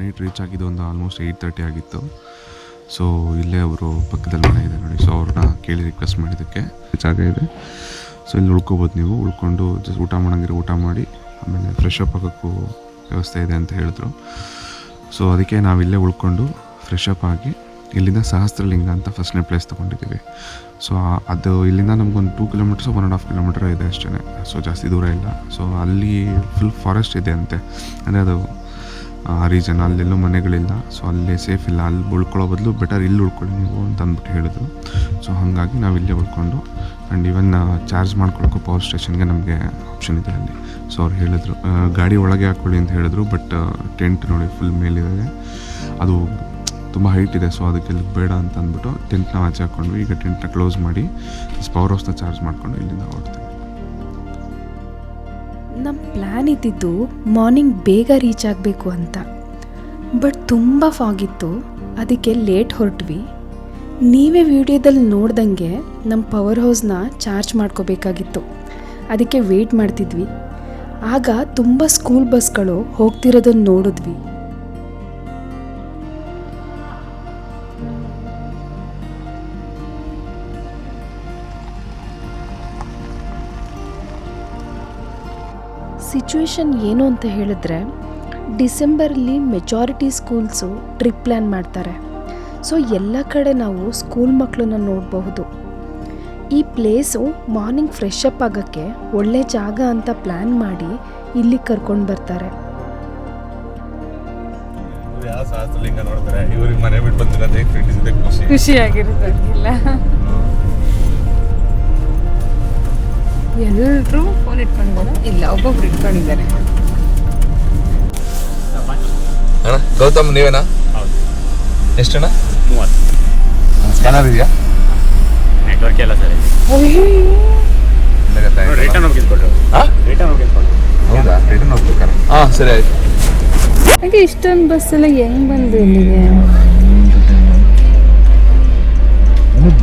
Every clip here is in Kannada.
ನೈಟ್ ರೀಚ್ ಆಗಿದ್ದು ಒಂದು ಆಲ್ಮೋಸ್ಟ್ 8:30 ಆಗಿತ್ತು. ಸೊ ಇಲ್ಲೇ ಅವರು ಪಕ್ಕದಲ್ಲಿ ಮನೆ ಇದೆ ನೋಡಿ, ಸೊ ಅವ್ರನ್ನ ಕೇಳಿ ರಿಕ್ವೆಸ್ಟ್ ಮಾಡಿದ್ದಕ್ಕೆ ಜಾಗ ಇದೆ. ಸೊ ಇಲ್ಲಿ ಉಳ್ಕೊಬೋದು ನೀವು. ಉಳ್ಕೊಂಡು ಜಸ್ಟ್ ಊಟ ಮಾಡೋಂಗಿರೋ ಊಟ ಮಾಡಿ ಆಮೇಲೆ ಫ್ರೆಶ್ ಅಪ್ ಆಗೋಕ್ಕೂ ವ್ಯವಸ್ಥೆ ಇದೆ ಅಂತ ಹೇಳಿದ್ರು. ಸೊ ಅದಕ್ಕೆ ನಾವಿಲ್ಲೇ ಉಳ್ಕೊಂಡು ಫ್ರೆಶ್ ಅಪ್ ಆಗಿ ಇಲ್ಲಿಂದ ಸಹಸ್ರಲಿಂಗ ಅಂತ ಫಸ್ಟ್ನೇ ಪ್ಲೇಸ್ ತೊಗೊಂಡಿದ್ದೀವಿ. ಸೊ ಅದು ಇಲ್ಲಿಂದ ನಮಗೊಂದು 2 ಕಿಲೋಮೀಟರ್ಸು 1.5 ಕಿಲೋಮೀಟರ್ ಇದೆ ಅಷ್ಟೇ. ಸೊ ಜಾಸ್ತಿ ದೂರ ಇಲ್ಲ. ಸೊ ಅಲ್ಲಿ ಫುಲ್ ಫಾರೆಸ್ಟ್ ಇದೆ ಅಂತೆ, ಅಂದರೆ ಅದು ಆ ರೀಜನ್ ಅಲ್ಲೆಲ್ಲೂ ಮನೆಗಳಿಲ್ಲ. ಸೊ ಅಲ್ಲೇ ಸೇಫ್ ಇಲ್ಲ, ಅಲ್ಲಿ ಉಳ್ಕೊಳ್ಳೋ ಬದಲು ಬೆಟರ್ ಇಲ್ಲಿ ಉಳ್ಕೊಳ್ಳಿ ನೀವು ಅಂತ ಅಂದ್ಬಿಟ್ಟು ಹೇಳಿದ್ರು. ಸೊ ಹಾಗಾಗಿ ನಾವು ಇಲ್ಲೇ ಉಳ್ಕೊಂಡು ಆ್ಯಂಡ್ ಈವನ್ ಚಾರ್ಜ್ ಮಾಡ್ಕೊಳ್ಳೋಕ್ಕೂ ಪವರ್ ಸ್ಟೇಷನ್ಗೆ ನಮಗೆ ಆಪ್ಷನ್ ಇದೆ ಅಲ್ಲಿ. ಸೊ ಅವ್ರು ಹೇಳಿದ್ರು ಗಾಡಿ ಒಳಗೆ ಹಾಕ್ಕೊಳ್ಳಿ ಅಂತ ಹೇಳಿದ್ರು. ಬಟ್ ಟೆಂಟ್ ನೋಡಿ ಫುಲ್ ಮೇಲಿದೆ, ಅದು ತುಂಬ ಹೈಟ್ ಇದೆ. ಸೊ ಅದಕ್ಕೆ ಇಲ್ಲಿ ಬೇಡ ಅಂತ ಅಂದ್ಬಿಟ್ಟು ಟೆಂಟ್ನ ಆಚೆ ಹಾಕ್ಕೊಂಡ್ವಿ. ಈಗ ಟೆಂಟ್ನ ಕ್ಲೋಸ್ ಮಾಡಿ ಪವರ್ ಹೌಸ್ನ ಚಾರ್ಜ್ ಮಾಡ್ಕೊಂಡು ಇಲ್ಲಿಂದ ಹೊರಡ್ತೀವಿ. ನಮ್ಮ ಪ್ಲ್ಯಾನ್ ಇದ್ದಿದ್ದು ಮಾರ್ನಿಂಗ್ ಬೇಗ ರೀಚ್ ಆಗಬೇಕು ಅಂತ, ಬಟ್ ತುಂಬ ಫಾಗಿತ್ತು, ಅದಕ್ಕೆ ಲೇಟ್ ಹೊರಟ್ವಿ. ನೀವೇ ವಿಡಿಯೋದಲ್ಲಿ ನೋಡ್ದಂಗೆ ನಮ್ಮ ಪವರ್ ಹೌಸ್ನ ಚಾರ್ಜ್ ಮಾಡ್ಕೋಬೇಕಾಗಿತ್ತು, ಅದಕ್ಕೆ ವೆಯ್ಟ್ ಮಾಡ್ತಿದ್ವಿ. ಆಗ ತುಂಬ ಸ್ಕೂಲ್ ಬಸ್ಗಳು ಹೋಗ್ತಿರೋದನ್ನು ನೋಡಿದ್ವಿ. ಸಿಚುವೇಶನ್ ಏನು ಅಂತ ಹೇಳಿದ್ರೆ, ಡಿಸೆಂಬರಲ್ಲಿ ಮೆಜಾರಿಟಿ ಸ್ಕೂಲ್ಸು ಟ್ರಿಪ್ ಪ್ಲ್ಯಾನ್ ಮಾಡ್ತಾರೆ. ಸೊ ಎಲ್ಲ ಕಡೆ ನಾವು ಸ್ಕೂಲ್ ಮಕ್ಕಳನ್ನ ನೋಡಬಹುದು. ಈ ಪ್ಲೇಸು ಮಾರ್ನಿಂಗ್ ಫ್ರೆಶ್ ಅಪ್ ಆಗೋಕ್ಕೆ ಒಳ್ಳೆ ಜಾಗ ಅಂತ ಪ್ಲ್ಯಾನ್ ಮಾಡಿ ಇಲ್ಲಿ ಕರ್ಕೊಂಡು ಬರ್ತಾರೆ. ಖುಷಿಯಾಗಿರುತ್ತೆ. ಎಲ್ಲರೂ ಫೋನ್ ಇಟ್ಕೊಂಡಿದ್ದಾರೆ, ಇಲ್ಲ ಒಬ್ಬೊಬ್ರು ಇಟ್ಕೊಂಡಿದ್ದಾರೆ. ಗೌತಮ್ ನೀವೇನಾ? ಎಷ್ಟಣ್ಣ? 30. ಸ್ಕ್ಯಾನರ್ ಇದೆಯಾ? ನೆಟ್ವರ್ಕ್ ಎಲ್ಲ ಸರಿ. ರಿಟರ್ನ್ ಹೋಗ್ತಿದ್ಕೊಟ್ರು. ಹೌದಾ? ರಿಟರ್ನ್ ಹೋಗ್ಬೇಕಾರೆ? ಹಾಂ ಸರಿ ಆಯ್ತು. ಹಾಗೆ ಇಷ್ಟೊಂದು ಬಸ್ ಎಲ್ಲ ಹೆಂಗ್ ಬಂದು ಇಲ್ಲಿಗೆ?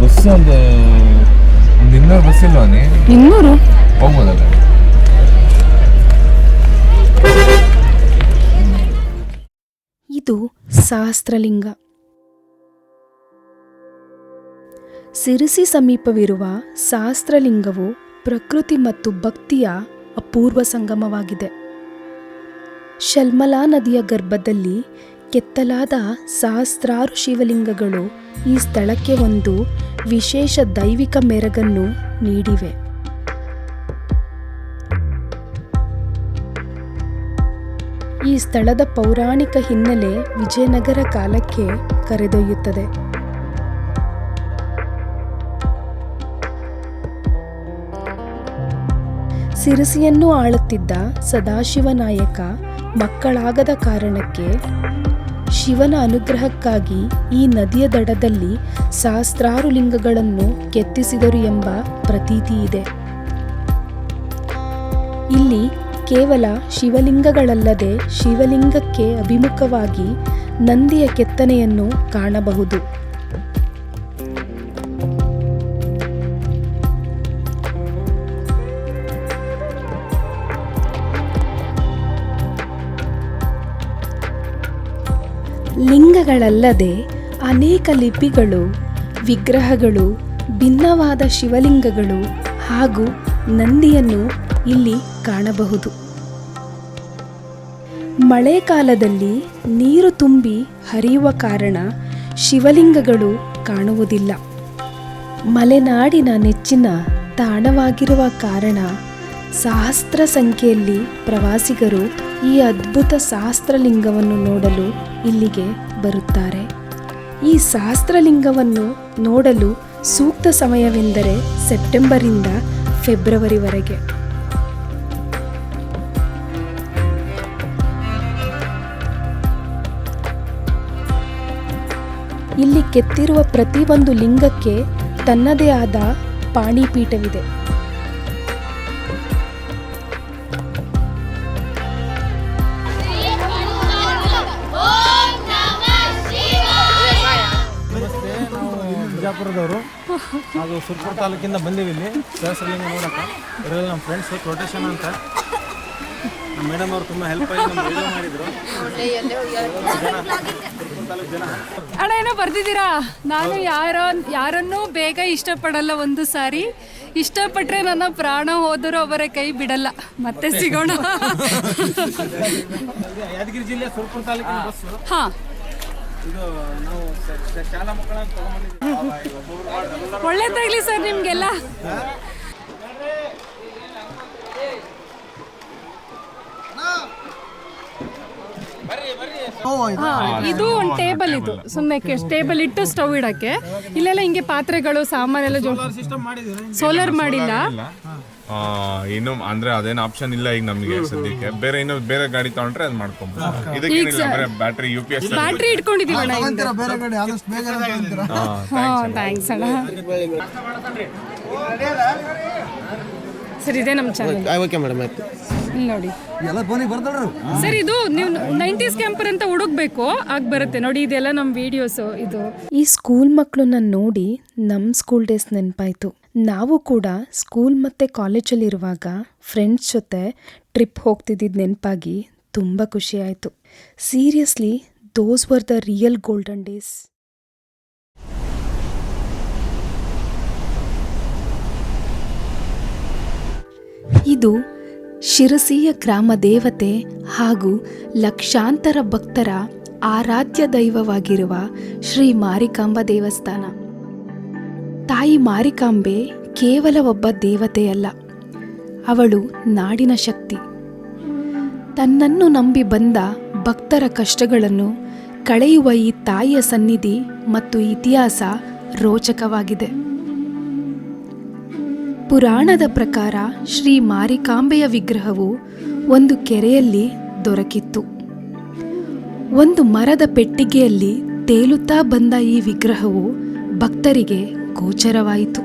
ಬಸ್ ಒಂದು 200 ಬಸ್ ಇಲ್ವಾ? 200 ಹೋಗ್ಬೋದಲ್ಲ? ಇದು ಸಹಸ್ರಲಿಂಗ. ಸಿರಿಸಿ ಸಮೀಪವಿರುವ ಸಹಸ್ರಲಿಂಗವು ಪ್ರಕೃತಿ ಮತ್ತು ಭಕ್ತಿಯ ಅಪೂರ್ವ ಸಂಗಮವಾಗಿದೆ. ಶಲ್ಮಲಾ ನದಿಯ ಗರ್ಭದಲ್ಲಿ ಕೆತ್ತಲಾದ ಸಹಸ್ರಾರು ಶಿವಲಿಂಗಗಳು ಈ ಸ್ಥಳಕ್ಕೆ ಒಂದು ವಿಶೇಷ ದೈವಿಕ ಮೆರಗನ್ನು ನೀಡಿವೆ. ಈ ಸ್ಥಳದ ಪೌರಾಣಿಕ ಹಿನ್ನೆಲೆ ವಿಜಯನಗರ ಕಾಲಕ್ಕೆ ಕರೆದೊಯ್ಯುತ್ತದೆ. ಸಿರಿಸಿಯನ್ನು ಆಳುತ್ತಿದ್ದ ಸದಾಶಿವ ನಾಯಕ ಮಕ್ಕಳಾಗದ ಕಾರಣಕ್ಕೆ ಶಿವನ ಅನುಗ್ರಹಕ್ಕಾಗಿ ಈ ನದಿಯ ದಡದಲ್ಲಿ ಸಹಸ್ರಾರು ಲಿಂಗಗಳನ್ನು ಕೆತ್ತಿಸಿದರು ಎಂಬ ಪ್ರತೀತಿ ಇದೆ. ಇಲ್ಲಿ ಕೇವಲ ಶಿವಲಿಂಗಗಳಲ್ಲದೆ ಶಿವಲಿಂಗಕ್ಕೆ ಅಭಿಮುಖವಾಗಿ ನಂದಿಯ ಕೆತ್ತನೆಯನ್ನು ಕಾಣಬಹುದು. ಲಿಂಗಗಳಲ್ಲದೆ ಅನೇಕ ಲಿಪಿಗಳು, ವಿಗ್ರಹಗಳು, ಭಿನ್ನವಾದ ಶಿವಲಿಂಗಗಳು ಹಾಗೂ ನಂದಿಯನ್ನು ಇಲ್ಲಿ ಕಾಣಬಹುದು. ಮಳೆಗಾಲದಲ್ಲಿ ನೀರು ತುಂಬಿ ಹರಿಯುವ ಕಾರಣ ಶಿವಲಿಂಗಗಳು ಕಾಣುವುದಿಲ್ಲ. ಮಲೆನಾಡಿನ ನೆಚ್ಚಿನ ತಾಣವಾಗಿರುವ ಕಾರಣ ಸಹಸ್ರ ಸಂಖ್ಯೆಯಲ್ಲಿ ಪ್ರವಾಸಿಗರು ಈ ಅದ್ಭುತ ಸಹಸ್ರಲಿಂಗವನ್ನು ನೋಡಲು ಇಲ್ಲಿಗೆ ಬರುತ್ತಾರೆ. ಈ ಸಹಸ್ರಲಿಂಗವನ್ನು ನೋಡಲು ಸೂಕ್ತ ಸಮಯವೆಂದರೆ ಸೆಪ್ಟೆಂಬರಿಂದ ಫೆಬ್ರವರಿವರೆಗೆ. ಇಲ್ಲಿ ಕೆತ್ತಿರುವ ಪ್ರತಿಯೊಂದು ಲಿಂಗಕ್ಕೆ ತನ್ನದೇ ಆದ ಪಾಣಿಪೀಠವಿದೆ. ಬಿಜಾಪುರದವರು, ಅದು ಸುರ್ಪುರ ತಾಲೂಕಿಂದ ಬಂದೀವಿ ಇಲ್ಲಿ ಸಹಸ್ರಲಿಂಗ ನೋಡಕ್ಕೆ. ಇವರೆಲ್ಲ ನಮ್ಮ ಫ್ರೆಂಡ್ಸು, ಪ್ರೊಟೆಕ್ಷನ್ ಅಂತ. ಮೇಡಮ್ ಅವರು ತುಂಬ ಹೆಲ್ಪ್ ಆಗಿ ನಮ್ಗೆ ವಿಡಿಯೋ ಮಾಡಿದ್ರು. ಅಣ್ಣ ಏನೋ ಬರ್ದಿದ್ದೀರಾ, ನಾನು ಯಾರನ್ನೂ ಬೇಗ ಇಷ್ಟಪಡಲ್ಲ, ಒಂದು ಸಾರಿ ಇಷ್ಟಪಟ್ಟರೆ ನನ್ನ ಪ್ರಾಣ ಹೋದರೂ ಅವರ ಕೈ ಬಿಡಲ್ಲ. ಮತ್ತೆ ಸಿಗೋಣ. ಯಾದಗಿರಿ ಜಿಲ್ಲೆ ಸುರಪುರ ತಾಲೂಕಿನ ಬಸ್ಸು ಹಾ, ಇದು ನಾವು ಶಾಲಾ ಮಕ್ಕಳನ್ನ ತಗೊಂಡ್ಬಂದಿದ್ದೀವಿ. ಒಳ್ಳೇದಾಗ್ಲಿ ಸರ್ ನಿಮ್ಗೆಲ್ಲ. ಹಾ, ಇದು ಒಂದು ಟೇಬಲ್, ಇದು ಸುಮ್ಮನೆ ಟೇಬಲ್ ಇಟ್ಟು ಸ್ಟವ್ ಇಡಕ್ಕೆ. ಇಲ್ಲೆಲ್ಲ ಹಿಂಗೆ ಪಾತ್ರೆಗಳು ಸಾಮಾನೆಲ್ಲ ಸಿಸ್ಟಮ್ ಮಾಡಿದ್ದೀವಿ. ಸೋಲಾರ್ ಮಾಡಿಲ್ಲ. ಇನ್ನು ಅಂದ್ರೆ ಅದೇನು ಆಪ್ಷನ್ ಇಲ್ಲ ಈಗ ನಮಗೆ ಸದ್ಯಕ್ಕೆ. ಬೇರೆ ಗಾಡಿ ತಗೊಂಡ್ರೆ ಅದು ಮಾಡ್ಕೊಂಬೋದು. ಇದಕ್ಕೇನಿಲ್ಲ, ಬರೀ ಬ್ಯಾಟ್ರಿ UPS ಬ್ಯಾಟ್ರಿ ಇಟ್ಕೊಂಡಿದೀವಿ ಅಣ್ಣ. ಥ್ಯಾಂಕ್ಸ್ ಅಣ್ಣ. ಸರ್ ಇದೇ ನಮ್ಮ ಚಾನಲ್. ಓಕೆ ಮೇಡಮ್, ಆಯ್ತು. ನೋಡಿ ಸರ್, ಇದು ನೀವು 90s ಕ್ಯಾಂಪರ್ ಅಂತ ಹುಡುಕ್ಬೇಕು, ಆಗ ಬರುತ್ತೆ ನೋಡಿ. ಇದೆಲ್ಲ ನಮ್ಮ ವಿಡಿಯೋಸು. ಇದು ಈ ಸ್ಕೂಲ್ ಮಕ್ಕಳನ್ನ ನೋಡಿ ನಮ್ಮ ಸ್ಕೂಲ್ ಡೇಸ್ ನೆನಪಾಯಿತು. ನಾವು ಕೂಡ ಸ್ಕೂಲ್ ಮತ್ತು ಕಾಲೇಜಲ್ಲಿರುವಾಗ ಫ್ರೆಂಡ್ಸ್ ಜೊತೆ ಟ್ರಿಪ್ ಹೋಗ್ತಿದ್ದಿದ್ದು ನೆನಪಾಗಿ ತುಂಬ ಖುಷಿ ಆಯಿತು. Seriously those were the real golden days. ಇದು ಶಿರಸಿಯ ಗ್ರಾಮ ದೇವತೆ ಹಾಗೂ ಲಕ್ಷಾಂತರ ಭಕ್ತರ ಆರಾಧ್ಯ ದೈವವಾಗಿರುವ ಶ್ರೀ ಮಾರಿಕಾಂಬ ದೇವಸ್ಥಾನ. ತಾಯಿ ಮಾರಿಕಾಂಬೆ ಕೇವಲ ಒಬ್ಬ ದೇವತೆಯಲ್ಲ, ಅವಳು ನಾಡಿನ ಶಕ್ತಿ. ತನ್ನನ್ನು ನಂಬಿ ಬಂದ ಭಕ್ತರ ಕಷ್ಟಗಳನ್ನು ಕಳೆಯುವ ಈ ತಾಯಿಯ ಸನ್ನಿಧಿ ಮತ್ತು ಇತಿಹಾಸ ರೋಚಕವಾಗಿದೆ. ಪುರಾಣದ ಪ್ರಕಾರ ಶ್ರೀ ಮಾರಿಕಾಂಬೆಯ ವಿಗ್ರಹವು ಒಂದು ಕೆರೆಯಲ್ಲಿ ದೊರಕಿತ್ತು. ಒಂದು ಮರದ ಪೆಟ್ಟಿಗೆಯಲ್ಲಿ ತೇಲುತ್ತಾ ಬಂದ ಈ ವಿಗ್ರಹವು ಭಕ್ತರಿಗೆ ಗೋಚರವಾಯಿತು.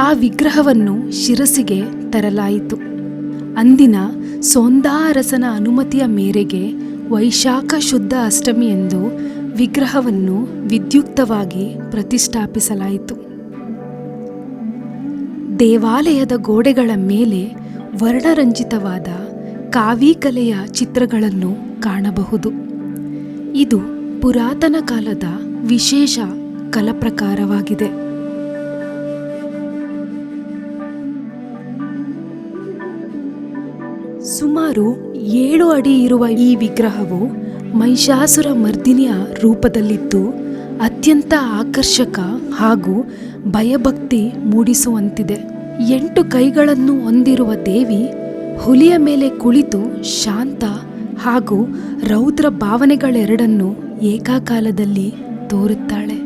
ಆ ವಿಗ್ರಹವನ್ನು ಶಿರಸಿಗೆ ತರಲಾಯಿತು. ಅಂದಿನ ಸೋಂದಾ ಅರಸನ ಅನುಮತಿಯ ಮೇರೆಗೆ ವೈಶಾಖ ಶುದ್ಧ ಅಷ್ಟಮಿಯಂದು ವಿಗ್ರಹವನ್ನು ವಿದ್ಯುಕ್ತವಾಗಿ ಪ್ರತಿಷ್ಠಾಪಿಸಲಾಯಿತು. ದೇವಾಲಯದ ಗೋಡೆಗಳ ಮೇಲೆ ವರ್ಣರಂಜಿತವಾದ ಕಾವಿಕಲೆಯ ಚಿತ್ರಗಳನ್ನು ಕಾಣಬಹುದು. ಇದು ಪುರಾತನ ಕಾಲದ ವಿಶೇಷ ಕಲಾಪ್ರಕಾರವಾಗಿದೆ. ಸುಮಾರು 7 ಅಡಿ ಇರುವ ಈ ವಿಗ್ರಹವು ಮಹಿಷಾಸುರ ಮರ್ದಿನಿಯ ರೂಪದಲ್ಲಿದ್ದು ಅತ್ಯಂತ ಆಕರ್ಷಕ ಹಾಗೂ ಭಯಭಕ್ತಿ ಮೂಡಿಸುವಂತಿದೆ. 8 ಕೈಗಳನ್ನು ಹೊಂದಿರುವ ದೇವಿ ಹುಲಿಯ ಮೇಲೆ ಕುಳಿತು ಶಾಂತ ಹಾಗೂ ರೌದ್ರ ಭಾವನೆಗಳೆರಡನ್ನು ಏಕಕಾಲದಲ್ಲಿ ತೋರುತ್ತಾಳೆ.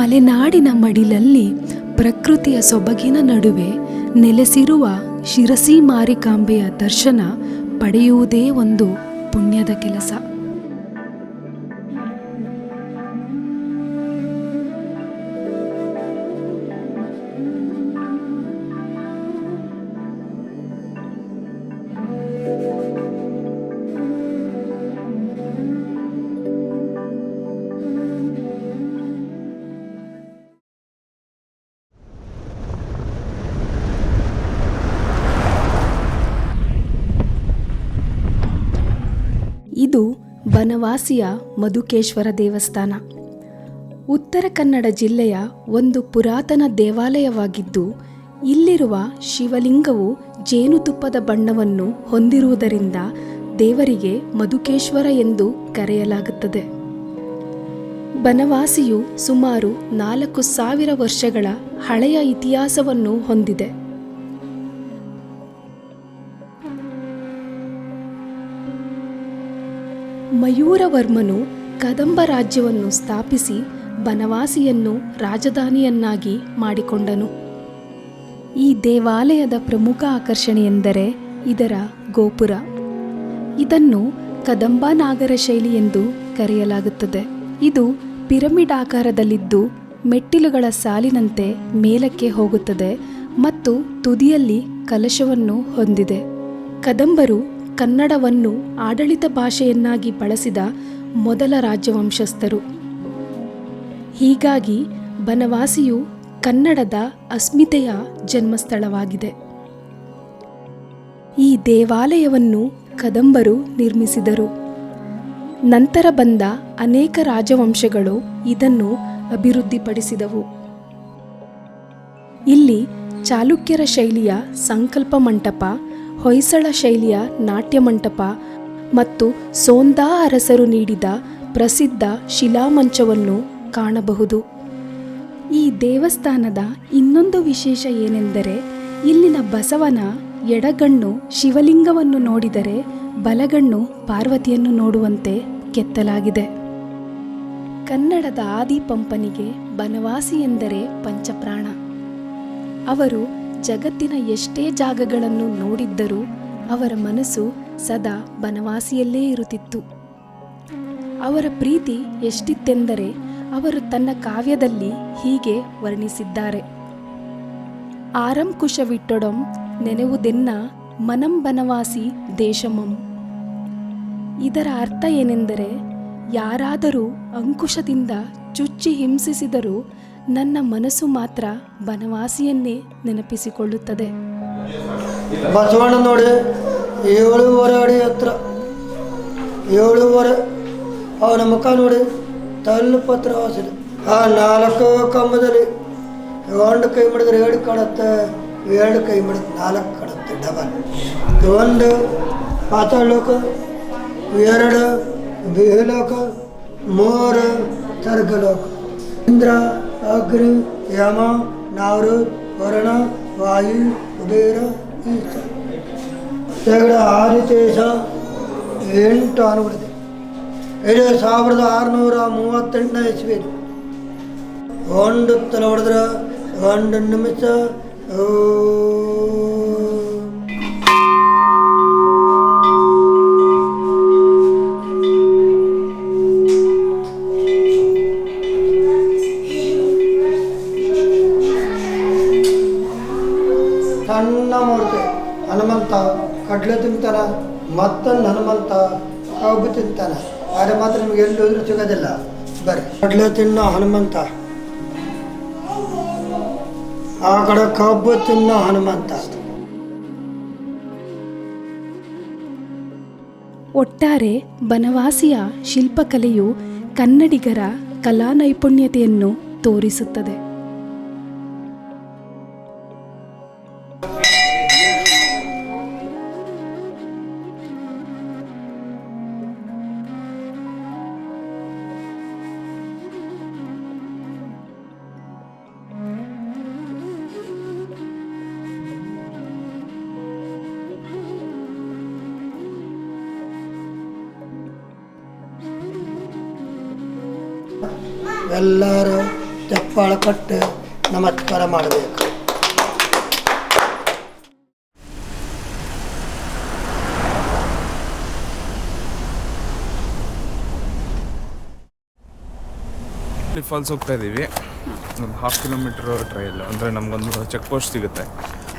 ಮಲೆನಾಡಿನ ಮಡಿಲಲ್ಲಿ ಪ್ರಕೃತಿಯ ಸೊಬಗಿನ ನಡುವೆ ನೆಲೆಸಿರುವ ಶಿರಸಿ ಮಾರಿಕಾಂಬೆಯ ದರ್ಶನ ಪಡೆಯುವುದೇ ಒಂದು ಪುಣ್ಯದ ಕೆಲಸ. ಇದು ಬನವಾಸಿಯ ಮಧುಕೇಶ್ವರ ದೇವಸ್ಥಾನ. ಉತ್ತರ ಕನ್ನಡ ಜಿಲ್ಲೆಯ ಒಂದು ಪುರಾತನ ದೇವಾಲಯವಾಗಿದ್ದು, ಇಲ್ಲಿರುವ ಶಿವಲಿಂಗವು ಜೇನುತುಪ್ಪದ ಬಣ್ಣವನ್ನು ಹೊಂದಿರುವುದರಿಂದ ದೇವರಿಗೆ ಮಧುಕೇಶ್ವರ ಎಂದು ಕರೆಯಲಾಗುತ್ತದೆ. ಬನವಾಸಿಯು ಸುಮಾರು 4000 ವರ್ಷಗಳ ಹಳೆಯ ಇತಿಹಾಸವನ್ನು ಹೊಂದಿದೆ. ಮಯೂರವರ್ಮನು ಕದಂಬ ರಾಜ್ಯವನ್ನು ಸ್ಥಾಪಿಸಿ ಬನವಾಸಿಯನ್ನು ರಾಜಧಾನಿಯನ್ನಾಗಿ ಮಾಡಿಕೊಂಡನು. ಈ ದೇವಾಲಯದ ಪ್ರಮುಖ ಆಕರ್ಷಣೆಯೆಂದರೆ ಇದರ ಗೋಪುರ. ಇದನ್ನು ಕದಂಬ ನಾಗರ ಶೈಲಿ ಎಂದು ಕರೆಯಲಾಗುತ್ತದೆ. ಇದು ಪಿರಮಿಡ್ ಆಕಾರದಲ್ಲಿದ್ದು ಮೆಟ್ಟಿಲುಗಳ ಸಾಲಿನಂತೆ ಮೇಲಕ್ಕೆ ಹೋಗುತ್ತದೆ ಮತ್ತು ತುದಿಯಲ್ಲಿ ಕಲಶವನ್ನು ಹೊಂದಿದೆ. ಕದಂಬರು ಕನ್ನಡವನ್ನು ಆಡಳಿತ ಭಾಷೆಯನ್ನಾಗಿ ಬಳಸಿದ ಮೊದಲ ರಾಜವಂಶಸ್ಥರು. ಹೀಗಾಗಿ ಬನವಾಸಿಯು ಕನ್ನಡದ ಅಸ್ಮಿತೆಯ ಜನ್ಮಸ್ಥಳವಾಗಿದೆ. ಈ ದೇವಾಲಯವನ್ನು ಕದಂಬರು ನಿರ್ಮಿಸಿದರು. ನಂತರ ಬಂದ ಅನೇಕ ರಾಜವಂಶಗಳು ಇದನ್ನು ಅಭಿವೃದ್ಧಿಪಡಿಸಿದವು. ಇಲ್ಲಿ ಚಾಲುಕ್ಯರ ಶೈಲಿಯ ಸಂಕಲ್ಪ ಮಂಟಪ, ಹೊಯ್ಸಳ ಶೈಲಿಯ ನಾಟ್ಯ ಮಂಟಪ ಮತ್ತು ಸೋಂದಾ ಅರಸರು ನೀಡಿದ ಪ್ರಸಿದ್ಧ ಶಿಲಾಮಂಚವನ್ನು ಕಾಣಬಹುದು. ಈ ದೇವಸ್ಥಾನದ ಇನ್ನೊಂದು ವಿಶೇಷ ಏನೆಂದರೆ ಇಲ್ಲಿನ ಬಸವನ ಎಡಗಣ್ಣು ಶಿವಲಿಂಗವನ್ನು ನೋಡಿದರೆ ಬಲಗಣ್ಣು ಪಾರ್ವತಿಯನ್ನು ನೋಡುವಂತೆ ಕೆತ್ತಲಾಗಿದೆ. ಕನ್ನಡದ ಆದಿ ಪಂಪನಿಗೆ ಬನವಾಸಿ ಎಂದರೆ ಪಂಚಪ್ರಾಣ. ಅವರು ಜಗತ್ತಿನ ಎಷ್ಟೇ ಜಾಗಗಳನ್ನು ನೋಡಿದ್ದರೂ ಅವರ ಮನಸ್ಸು ಸದಾ ಬನವಾಸಿಯಲ್ಲೇ ಇರುತ್ತಿತ್ತು. ಅವರ ಪ್ರೀತಿ ಎಷ್ಟಿತ್ತೆಂದರೆ ಅವರು ತನ್ನ ಕಾವ್ಯದಲ್ಲಿ ಹೀಗೆ ವರ್ಣಿಸಿದ್ದಾರೆ: ಆರಂ ಕುಶವಿಟ್ಟೊಡಂ ನೆನೆವುದೆನ್ನ ಮನಂ ಬನವಾಸಿ ದೇಶಮಂ. ಇದರ ಅರ್ಥ ಏನೆಂದರೆ, ಯಾರಾದರೂ ಅಂಕುಶದಿಂದ ಚುಚ್ಚಿ ಹಿಂಸಿಸಿದರೂ ನನ್ನ ಮನಸ್ಸು ಮಾತ್ರ ಬನವಾಸಿಯನ್ನೇ ನೆನಪಿಸಿಕೊಳ್ಳುತ್ತದೆ. ಬಸವಣ್ಣ ನೋಡಿ 7.5 ಅಡಿ ಹತ್ರ, 7.5. ಅವನ ಮುಖ ನೋಡಿ ತಲ್ಪತ್ರವಾಸಿದೆ. ಆ 4 ಕಂಬದಲ್ಲಿ 1 ಕೈ ಮಾಡಿದ್ರೆ 7 ಕಾಣುತ್ತೆ, 2 ಕೈ ಮಾಡಿದ್ರೆ 4 ಕಾಣುತ್ತೆ, ಡಬಲ್. 1 ಪಾತಾಳ ಲೋಕ, 2 ಬಿಹುಲೋಕ, 3 ಸ್ವರ್ಗಲೋಕ. ಇಂದ್ರ, ಅಗ್ನಿ, ಯಮ, ನಾರು, ವರುಣ, ವಾಯು, ಕುಬೇರ, ಈಶ. ತೆಗಡ ಆದಿತೇಶ 8 ಅನುಗಳಿದೆ. ಇದು 1638 ಇಸ್ವಿ. 1 ತಲೆ ಹೊಡೆದ್ರೆ 1 ನಿಮಿಷ. ಸಣ್ಣ ಮೂರ್ತಿ ಹನುಮಂತ ಕಡ್ಲೆ ತಿಂತಾನ, ಮತ್ತೊಂದು ಹನುಮಂತ ಕಬ್ಬು ತಿಂತಾನೆ. ಆದರೆ ಮಾತ್ರ ನಿಮಗೆ ಎಲ್ಲಿ ಹೋದ್ರೂ ಸಿಗೋದಿಲ್ಲ. ಬರ್ರಿ, ಕಡ್ಲೆ ತಿನ್ನೋ ಹನುಮಂತ, ಆ ಕಡೆ ಕಬ್ಬು ತಿನ್ನೋ ಹನುಮಂತ. ಒಟ್ಟಾರೆ ಬನವಾಸಿಯ ಶಿಲ್ಪಕಲೆಯು ಕನ್ನಡಿಗರ ಕಲಾ ನೈಪುಣ್ಯತೆಯನ್ನು ತೋರಿಸುತ್ತದೆ. ಎಲ್ಲರೂ ಚಪ್ಪಾಳೆ ಕೊಟ್ಟು ನಮಸ್ಕಾರ ಮಾಡಬೇಕು. ಫಾಲ್ಸ್ ಹೋಗ್ತಾ ಇದ್ದೀವಿ. ಒಂದು 1/2 ಕಿಲೋಮೀಟ್ರ್ ಟ್ರೈಲ್, ಅಂದರೆ ನಮಗೊಂದು ಚೆಕ್ ಪೋಸ್ಟ್ ಸಿಗುತ್ತೆ.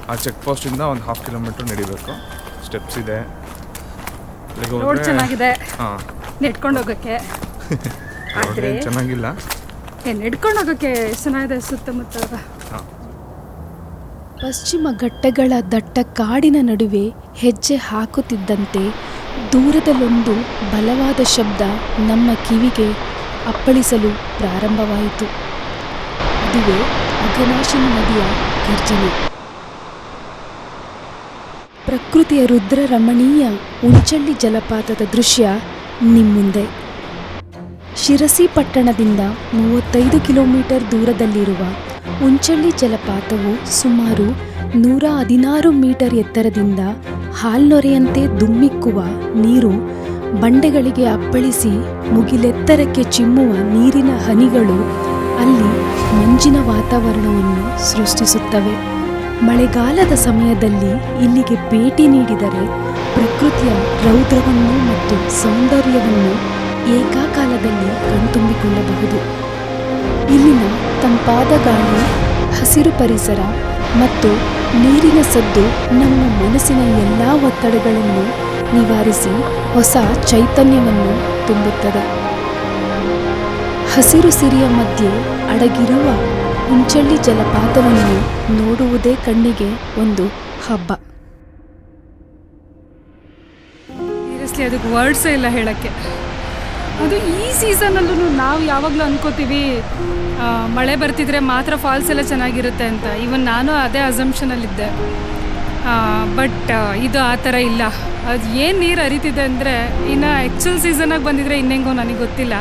ಆ ಚೆಕ್ ಪೋಸ್ಟಿಂದ ಒಂದು 1/2 ಕಿಲೋಮೀಟ್ರ್ ನಡಿಬೇಕು. ಸ್ಟೆಪ್ಸ್ ಇದೆ. ರೋಡ್ ಚೆನ್ನಾಗಿದೆ, ಹಾಂ, ನೆಡ್ಕೊಂಡು ಹೋಗೋಕ್ಕೆ. ಆದರೆ ಚೆನ್ನಾಗಿಲ್ಲ, ನೆಡ್ಕೊಂಡು ಹೋಗೋಕ್ಕೆ ಚೆನ್ನಾಗಿದೆ ಸುತ್ತಮುತ್ತ. ಪಶ್ಚಿಮ ಘಟ್ಟಗಳ ದಟ್ಟ ಕಾಡಿನ ನಡುವೆ ಹೆಜ್ಜೆ ಹಾಕುತ್ತಿದ್ದಂತೆ ದೂರದಲ್ಲೊಂದು ಬಲವಾದ ಶಬ್ದ ನಮ್ಮ ಕಿವಿಗೆ ಅಪ್ಪಳಿಸಲು ಪ್ರಾರಂಭವಾಯಿತು. ಅದುವೇ ಅಘನಾಶಿನಿ ನದಿಯ ಗರ್ಜನೆ. ಪ್ರಕೃತಿಯ ರುದ್ರ ರಮಣೀಯ ಉಂಚಳ್ಳಿ ಜಲಪಾತದ ದೃಶ್ಯ ನಿಮ್ಮುಂದೆ. ಶಿರಸಿ ಪಟ್ಟಣದಿಂದ 35 ಕಿಲೋಮೀಟರ್ ದೂರದಲ್ಲಿರುವ ಉಂಚಳ್ಳಿ ಜಲಪಾತವು ಸುಮಾರು 116 ಮೀಟರ್ ಎತ್ತರದಿಂದ ಹಾಲ್ನೊರೆಯಂತೆ ದುಮ್ಮಿಕ್ಕುವ ನೀರು ಬಂಡೆಗಳಿಗೆ ಅಪ್ಪಳಿಸಿ ಮುಗಿಲೆತ್ತರಕ್ಕೆ ಚಿಮ್ಮುವ ನೀರಿನ ಹನಿಗಳು ಅಲ್ಲಿ ಮಂಜಿನ ವಾತಾವರಣವನ್ನು ಸೃಷ್ಟಿಸುತ್ತವೆ. ಮಳೆಗಾಲದ ಸಮಯದಲ್ಲಿ ಇಲ್ಲಿಗೆ ಭೇಟಿ ನೀಡಿದರೆ ಪ್ರಕೃತಿಯ ರೌದ್ರವನ್ನು ಮತ್ತು ಸೌಂದರ್ಯವನ್ನು ಏಕಕಾಲದಲ್ಲಿ ಕಣ್ತುಂಬಿಕೊಳ್ಳಬಹುದು. ಇಲ್ಲಿನ ತಂಪಾದ ಗಾಳಿ, ಹಸಿರು ಪರಿಸರ ಮತ್ತು ನೀರಿನ ಸದ್ದು ನಮ್ಮ ಮನಸ್ಸಿನ ಎಲ್ಲ ಒತ್ತಡಗಳನ್ನು ನಿವಾರಿಸಿ ಹೊಸ ಚೈತನ್ಯವನ್ನು ತುಂಬುತ್ತದೆ. ಹಸಿರು ಸಿರಿಯ ಮಧ್ಯೆ ಅಡಗಿರುವ ಉಂಚಳ್ಳಿ ಜಲಪಾತವನ್ನು ನೋಡುವುದೇ ಕಣ್ಣಿಗೆ ಒಂದು ಹಬ್ಬ. ಆನೆಸ್ಟ್ಲಿ ಅದಕ್ಕೆ ವರ್ಡ್ಸೇ ಇಲ್ಲ ಹೇಳೋಕ್ಕೆ. ಅದು ಈ ಸೀಸನಲ್ಲೂ ನಾವು ಯಾವಾಗಲೂ ಅಂದ್ಕೋತೀವಿ ಮಳೆ ಬರ್ತಿದ್ರೆ ಮಾತ್ರ ಫಾಲ್ಸ್ ಎಲ್ಲ ಚೆನ್ನಾಗಿರುತ್ತೆ ಅಂತ. ಈವನ್ ನಾನು ಅದೇ ಅಸಂಪ್ಷನಲ್ಲಿದ್ದೆ. ಬಟ್ ಇದು ಆ ಥರ ಇಲ್ಲ. ಅದು ಏನು ನೀರು ಹರಿತಿದೆ ಅಂದರೆ ಇನ್ನು ಆ್ಯಕ್ಚುಲ್ ಸೀಸನಾಗಿ ಬಂದಿದ್ರೆ ಇನ್ನೆಂಗೋ ನನಗೆ ಗೊತ್ತಿಲ್ಲ.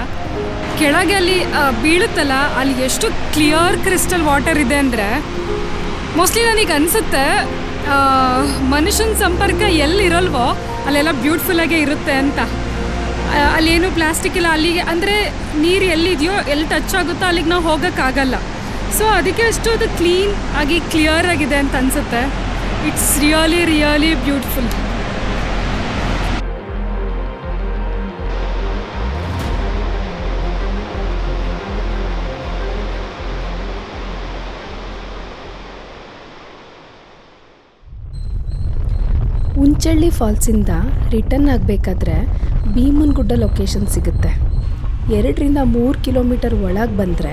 ಕೆಳಗೆ ಅಲ್ಲಿ ಬೀಳುತ್ತಲ್ಲ, ಅಲ್ಲಿ ಎಷ್ಟು ಕ್ಲಿಯರ್ ಕ್ರಿಸ್ಟಲ್ ವಾಟರ್ ಇದೆ ಅಂದರೆ ಮೋಸ್ಟ್ಲಿ ನನಗೆ ಅನಿಸುತ್ತೆ ಮನುಷ್ಯನ ಸಂಪರ್ಕ ಎಲ್ಲಿರಲ್ವೋ ಅಲ್ಲೆಲ್ಲ ಬ್ಯೂಟಿಫುಲ್ಲಾಗೇ ಇರುತ್ತೆ ಅಂತ. ಅಲ್ಲೇನು ಪ್ಲಾಸ್ಟಿಕ್ ಇಲ್ಲ ಅಲ್ಲಿಗೆ, ಅಂದರೆ ನೀರು ಎಲ್ಲಿದೆಯೋ ಎಲ್ಲಿ ಟಚ್ ಆಗುತ್ತೋ ಅಲ್ಲಿಗೆ ನಾವು ಹೋಗೋಕ್ಕಾಗಲ್ಲ. ಸೊ ಅದಕ್ಕೆ ಅಷ್ಟು ಅದು ಕ್ಲೀನ್ ಆಗಿ ಕ್ಲಿಯರ್ ಆಗಿದೆ ಅಂತ ಅನಿಸುತ್ತೆ. It's really beautiful. ಉಂಚಳ್ಳಿ ಫಾಲ್ಸಿಂದ ರಿಟರ್ನ್ ಆಗಬೇಕಾದ್ರೆ ಭೀಮನಗುಡ್ಡ ಲೊಕೇಶನ್ ಸಿಗುತ್ತೆ. 2-3 ಕಿಲೋಮೀಟರ್ ಒಳಗೆ ಬಂದರೆ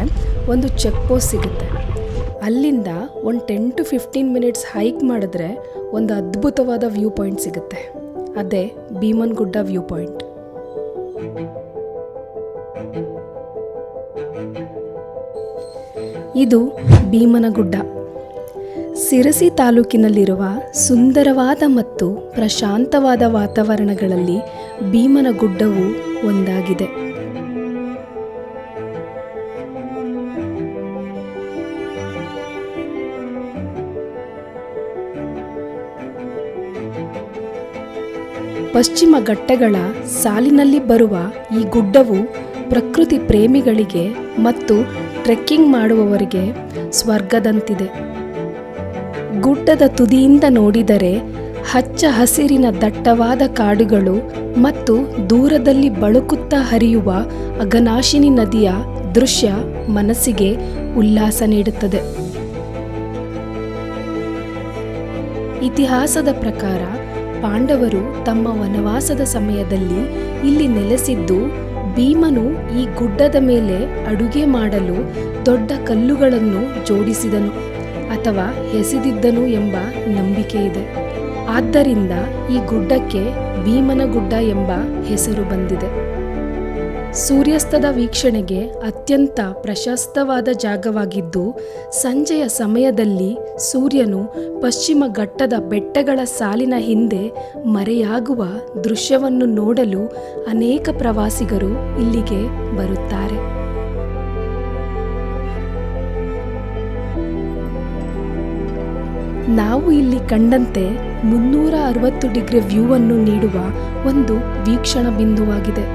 ಒಂದು ಚೆಕ್ ಪೋಸ್ಟ್ ಸಿಗುತ್ತೆ. ಅಲ್ಲಿಂದ ಒಂದು 10 to 15 ಮಿನಿಟ್ಸ್ ಹೈಕ್ ಮಾಡಿದ್ರೆ ಒಂದು ಅದ್ಭುತವಾದ ವ್ಯೂ ಪಾಯಿಂಟ್ ಸಿಗುತ್ತೆ. ಅದೇ ಭೀಮನಗುಡ್ಡ ವ್ಯೂ ಪಾಯಿಂಟ್. ಇದು ಭೀಮನಗುಡ್ಡ. ಸಿರಸಿ ತಾಲೂಕಿನಲ್ಲಿರುವ ಸುಂದರವಾದ ಮತ್ತು ಪ್ರಶಾಂತವಾದ ವಾತಾವರಣಗಳಲ್ಲಿ ಭೀಮನಗುಡ್ಡವು ಒಂದಾಗಿದೆ. ಪಶ್ಚಿಮ ಘಟ್ಟಗಳ ಸಾಲಿನಲ್ಲಿ ಬರುವ ಈ ಗುಡ್ಡವು ಪ್ರಕೃತಿ ಪ್ರೇಮಿಗಳಿಗೆ ಮತ್ತು ಟ್ರೆಕ್ಕಿಂಗ್ ಮಾಡುವವರಿಗೆ ಸ್ವರ್ಗದಂತಿದೆ. ಗುಡ್ಡದ ತುದಿಯಿಂದ ನೋಡಿದರೆ ಹಚ್ಚ ಹಸಿರಿನ ದಟ್ಟವಾದ ಕಾಡುಗಳು ಮತ್ತು ದೂರದಲ್ಲಿ ಬಳುಕುತ್ತಾ ಹರಿಯುವ ಅಘನಾಶಿನಿ ನದಿಯ ದೃಶ್ಯ ಮನಸ್ಸಿಗೆ ಉಲ್ಲಾಸ ನೀಡುತ್ತದೆ. ಇತಿಹಾಸದ ಪ್ರಕಾರ ಪಾಂಡವರು ತಮ್ಮ ವನವಾಸದ ಸಮಯದಲ್ಲಿ ಇಲ್ಲಿ ನೆಲೆಸಿದ್ದು ಭೀಮನು ಈ ಗುಡ್ಡದ ಮೇಲೆ ಅಡುಗೆ ಮಾಡಲು ದೊಡ್ಡ ಕಲ್ಲುಗಳನ್ನು ಜೋಡಿಸಿದನು ಅಥವಾ ಎಸೆದಿದ್ದನು ಎಂಬ ನಂಬಿಕೆ ಇದೆ. ಆದ್ದರಿಂದ ಈ ಗುಡ್ಡಕ್ಕೆ ಭೀಮನಗುಡ್ಡ ಎಂಬ ಹೆಸರು ಬಂದಿದೆ. ಸೂರ್ಯಾಸ್ತದ ವೀಕ್ಷಣೆಗೆ ಅತ್ಯಂತ ಪ್ರಶಸ್ತವಾದ ಜಾಗವಾಗಿದ್ದು, ಸಂಜೆಯ ಸಮಯದಲ್ಲಿ ಸೂರ್ಯನು ಪಶ್ಚಿಮ ಘಟ್ಟದ ಬೆಟ್ಟಗಳ ಸಾಲಿನ ಹಿಂದೆ ಮರೆಯಾಗುವ ದೃಶ್ಯವನ್ನು ನೋಡಲು ಅನೇಕ ಪ್ರವಾಸಿಗರು ಇಲ್ಲಿಗೆ ಬರುತ್ತಾರೆ. ನಾವು ಇಲ್ಲಿ ಕಂಡಂತೆ 360 ಡಿಗ್ರಿ ವ್ಯೂ ಅನ್ನು ನೀಡುವ ಒಂದು ವೀಕ್ಷಣ ಬಿಂದುವಾಗಿದೆ.